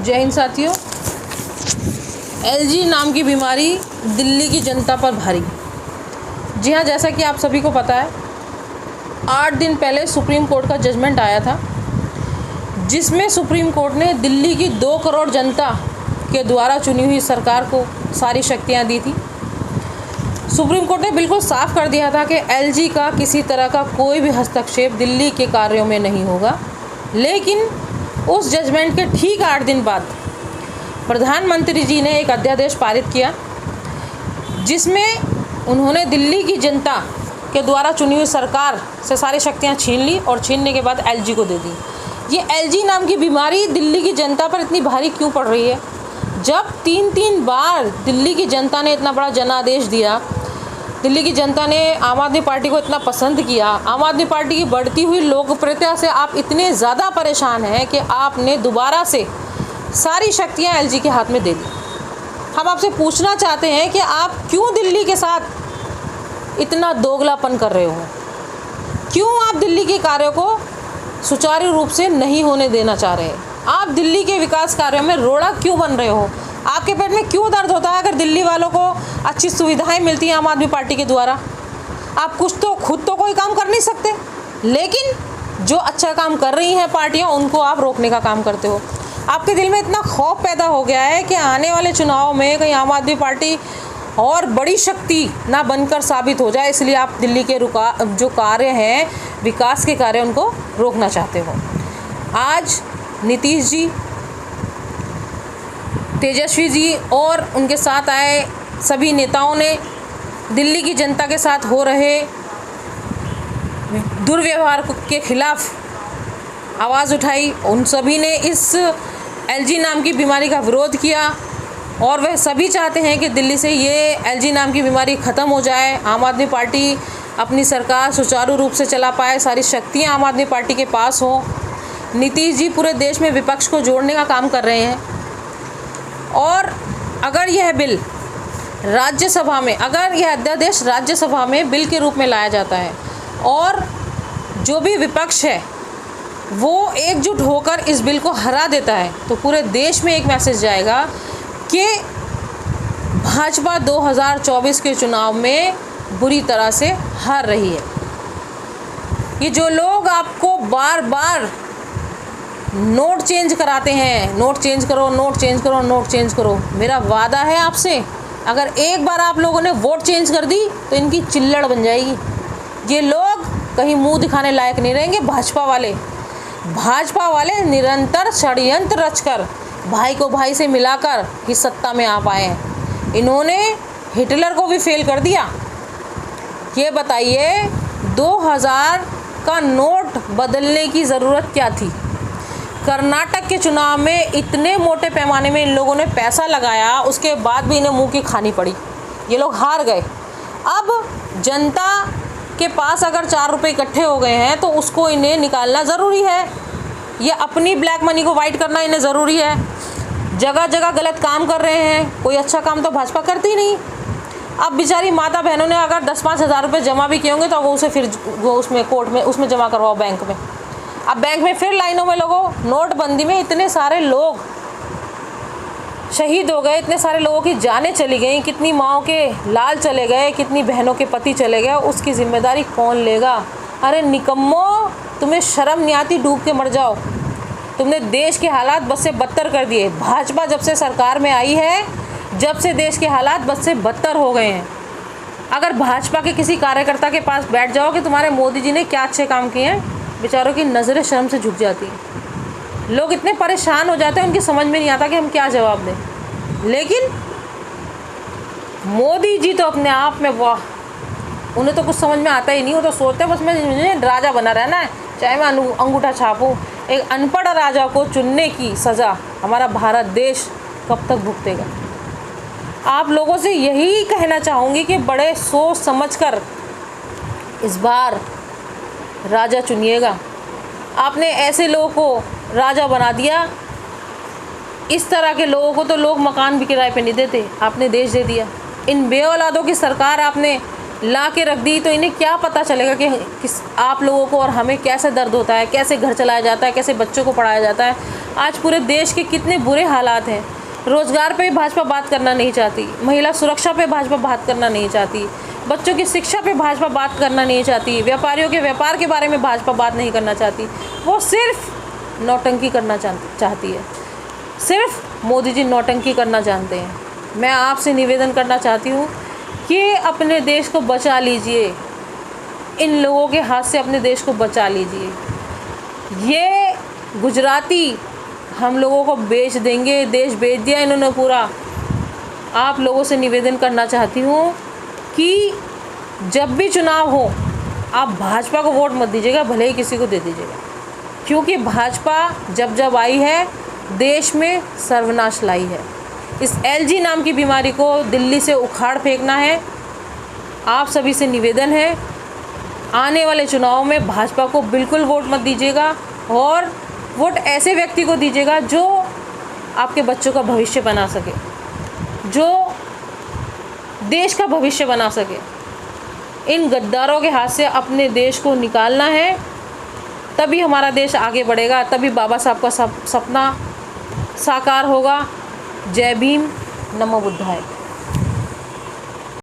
जय हिंद साथियों। एलजी नाम की बीमारी दिल्ली की जनता पर भारी। जी हाँ, जैसा कि आप सभी को पता है, 8 दिन पहले सुप्रीम कोर्ट का जजमेंट आया था, जिसमें सुप्रीम कोर्ट ने दिल्ली की 2 करोड़ जनता के द्वारा चुनी हुई सरकार को सारी शक्तियाँ दी थी। सुप्रीम कोर्ट ने बिल्कुल साफ कर दिया था कि एलजी का किसी तरह का कोई भी हस्तक्षेप दिल्ली के कार्यों में नहीं होगा। लेकिन उस जजमेंट के ठीक 8 दिन बाद प्रधानमंत्री जी ने एक अध्यादेश पारित किया, जिसमें उन्होंने दिल्ली की जनता के द्वारा चुनी हुई सरकार से सारी शक्तियां छीन ली और छीनने के बाद एलजी को दे दी। ये एलजी नाम की बीमारी दिल्ली की जनता पर इतनी भारी क्यों पड़ रही है? जब 3 बार दिल्ली की जनता ने इतना बड़ा जनादेश दिया, दिल्ली की जनता ने आम आदमी पार्टी को इतना पसंद किया, आम आदमी पार्टी की बढ़ती हुई लोकप्रियता से आप इतने ज़्यादा परेशान हैं कि आपने दोबारा से सारी शक्तियां एलजी के हाथ में दे दी। हम आपसे पूछना चाहते हैं कि आप क्यों दिल्ली के साथ इतना दोगलापन कर रहे हो? क्यों आप दिल्ली के कार्यों को सुचारू रूप से नहीं होने देना चाह रहे? आप दिल्ली के विकास कार्यों में रोड़ा क्यों बन रहे हो? आपके पेट में क्यों दर्द होता है अगर दिल्ली वालों को अच्छी सुविधाएं मिलती हैं आम आदमी पार्टी के द्वारा? आप कुछ तो खुद तो कोई काम कर नहीं सकते, लेकिन जो अच्छा काम कर रही हैं पार्टियां, उनको आप रोकने का काम करते हो। आपके दिल में इतना खौफ पैदा हो गया है कि आने वाले चुनाव में कहीं आम आदमी पार्टी और बड़ी शक्ति ना बनकर साबित हो जाए, इसलिए आप दिल्ली के जो कार्य हैं, विकास के कार्य, उनको रोकना चाहते हो। आज नीतीश जी, तेजस्वी जी और उनके साथ आए सभी नेताओं ने दिल्ली की जनता के साथ हो रहे दुर्व्यवहार के खिलाफ आवाज़ उठाई। उन सभी ने इस एलजी नाम की बीमारी का विरोध किया और वह सभी चाहते हैं कि दिल्ली से ये एलजी नाम की बीमारी ख़त्म हो जाए, आम आदमी पार्टी अपनी सरकार सुचारू रूप से चला पाए, सारी शक्तियां आम आदमी पार्टी के पास हों। नीतीश जी पूरे देश में विपक्ष को जोड़ने का काम कर रहे हैं और अगर यह बिल राज्यसभा में, अगर यह अध्यादेश राज्यसभा में बिल के रूप में लाया जाता है और जो भी विपक्ष है वो एकजुट होकर इस बिल को हरा देता है, तो पूरे देश में एक मैसेज जाएगा कि भाजपा 2024 के चुनाव में बुरी तरह से हार रही है। ये जो लोग आपको बार बार नोट चेंज कराते हैं, नोट चेंज करो, नोट चेंज करो, नोट चेंज करो, मेरा वादा है आपसे, अगर एक बार आप लोगों ने वोट चेंज कर दी तो इनकी चिल्लड़ बन जाएगी। ये लोग कहीं मुंह दिखाने लायक नहीं रहेंगे। भाजपा वाले निरंतर षड्यंत्र रचकर भाई को भाई से मिलाकर ही सत्ता में आ पाए हैं। इन्होंने हिटलर को भी फेल कर दिया। ये बताइए, 2000 का नोट बदलने की ज़रूरत क्या थी? कर्नाटक के चुनाव में इतने मोटे पैमाने में इन लोगों ने पैसा लगाया, उसके बाद भी इन्हें मुंह की खानी पड़ी, ये लोग हार गए। अब जनता के पास अगर 4 रुपये इकट्ठे हो गए हैं तो उसको इन्हें निकालना ज़रूरी है। ये अपनी ब्लैक मनी को वाइट करना इन्हें ज़रूरी है। जगह जगह गलत काम कर रहे हैं, कोई अच्छा काम तो भाजपा करती नहीं। अब बेचारी माता बहनों ने अगर 10-5 हज़ार रुपये जमा भी किए होंगे तो वो उसे फिर वो उसमें कोर्ट में उसमें जमा करवाओ बैंक में। अब बैंक में फिर लाइनों में लगो। नोटबंदी में इतने सारे लोग शहीद हो गए, इतने सारे लोगों की जानें चली गई, कितनी माँओं के लाल चले गए, कितनी बहनों के पति चले गए, उसकी जिम्मेदारी कौन लेगा? अरे निकम्मो, तुम्हें शर्म नहीं आती? डूब के मर जाओ। तुमने देश के हालात बद से बदतर कर दिए। भाजपा जब से सरकार में आई है, जब से देश के हालात बद से बदतर हो गए हैं। अगर भाजपा के किसी कार्यकर्ता के पास बैठ जाओ कि तुम्हारे मोदी जी ने क्या अच्छे काम किए हैं, बेचारों की नज़रें शर्म से झुक जाती हैं। लोग इतने परेशान हो जाते हैं, उनकी समझ में नहीं आता कि हम क्या जवाब दें। लेकिन मोदी जी तो अपने आप में, वाह, उन्हें तो कुछ समझ में आता ही नहीं। वो तो सोचते हैं बस मैं राजा बना रहना है, चाहे मैं अंगूठा छापूँ। एक अनपढ़ राजा को चुनने की सज़ा हमारा भारत देश कब तक भुगतेगा? आप लोगों से यही कहना चाहूँगी कि बड़े सोच समझकर इस बार राजा चुनिएगा। आपने ऐसे लोगों को राजा बना दिया, इस तरह के लोगों को तो लोग मकान भी किराए पे नहीं देते, आपने देश दे दिया। इन बेऔलादों की सरकार आपने ला के रख दी तो इन्हें क्या पता चलेगा कि आप लोगों को और हमें कैसे दर्द होता है, कैसे घर चलाया जाता है, कैसे बच्चों को पढ़ाया जाता है। आज पूरे देश के कितने बुरे हालात हैं। रोज़गार पे भाजपा बात करना नहीं चाहती, महिला सुरक्षा पे भाजपा बात करना नहीं चाहती, बच्चों की शिक्षा पे भाजपा बात करना नहीं चाहती, व्यापारियों के व्यापार के बारे में भाजपा बात नहीं करना चाहती। वो सिर्फ नौटंकी करना चाहती है। सिर्फ मोदी जी नौटंकी करना जानते हैं। मैं आपसे निवेदन करना चाहती हूँ कि अपने देश को बचा लीजिए, इन लोगों के हाथ से अपने देश को बचा लीजिए। ये गुजराती हम लोगों को बेच देंगे, देश बेच दिया इन्होंने पूरा। आप लोगों से निवेदन करना चाहती हूँ कि जब भी चुनाव हो आप भाजपा को वोट मत दीजिएगा, भले ही किसी को दे दीजिएगा, क्योंकि भाजपा जब जब आई है देश में सर्वनाश लाई है। इस एलजी नाम की बीमारी को दिल्ली से उखाड़ फेंकना है। आप सभी से निवेदन है, आने वाले चुनाव में भाजपा को बिल्कुल वोट मत दीजिएगा और वोट ऐसे व्यक्ति को दीजिएगा जो आपके बच्चों का भविष्य बना सके, जो देश का भविष्य बना सके। इन गद्दारों के हाथ से अपने देश को निकालना है, तभी हमारा देश आगे बढ़ेगा, तभी बाबा साहब का सपना साकार होगा। जय भीम, नमो बुद्धाय।